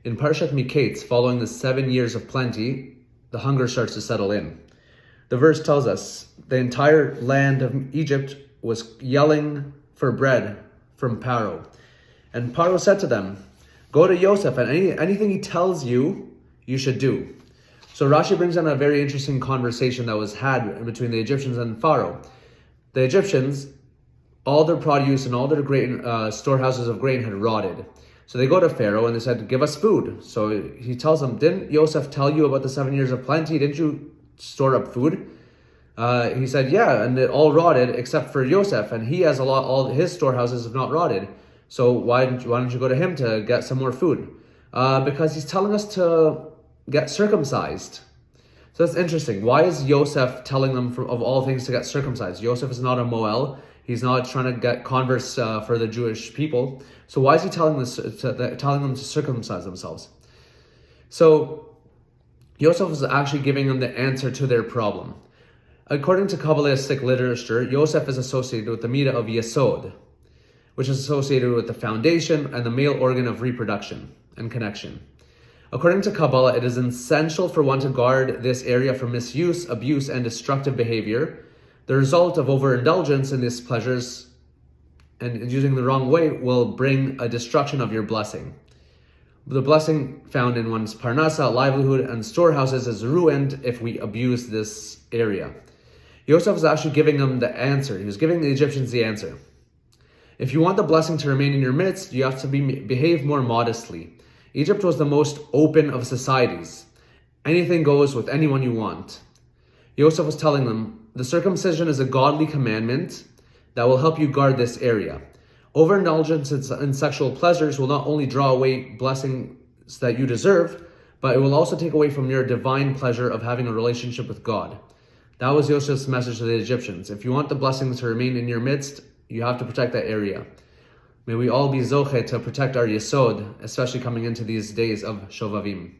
In Parashat Miketz, following the 7 years of plenty, the hunger starts to settle in. The verse tells us the entire land of Egypt was yelling for bread from Pharaoh. And Pharaoh said to them, "Go to Yosef, and anything he tells you, you should do." So Rashi brings in a very interesting conversation that was had between the Egyptians and Pharaoh. The Egyptians, all their produce and all their grain, storehouses of grain had rotted. So they go to Pharaoh and they said, "Give us food." So he tells them, "Didn't Yosef tell you about the 7 years of plenty? Didn't you store up food?" He said, "Yeah, and it all rotted except for Yosef, and he has all his storehouses have not rotted. So why don't you go to him to get some more food?" Because he's telling us to get circumcised. So that's interesting. Why is Yosef telling them, of all things, to get circumcised? Yosef is not a Moel. He's not trying to get converts for the Jewish people. So why is he telling them to circumcise themselves? So Yosef is actually giving them the answer to their problem. According to Kabbalistic literature, Yosef is associated with the midah of Yesod, which is associated with the foundation and the male organ of reproduction and connection. According to Kabbalah, it is essential for one to guard this area from misuse, abuse, and destructive behavior. The result of overindulgence in these pleasures and using the wrong way will bring a destruction of your blessing. The blessing found in one's parnasa, livelihood, and storehouses is ruined if we abuse this area. Yosef was actually giving them the answer. He was giving the Egyptians the answer. If you want the blessing to remain in your midst, you have to behave more modestly. Egypt was the most open of societies. Anything goes with anyone you want. Yosef was telling them, the circumcision is a godly commandment that will help you guard this area. Overindulgence in sexual pleasures will not only draw away blessings that you deserve, but it will also take away from your divine pleasure of having a relationship with God. That was Yosef's message to the Egyptians. If you want the blessings to remain in your midst, you have to protect that area. May we all be zoche to protect our yesod, especially coming into these days of Shovavim.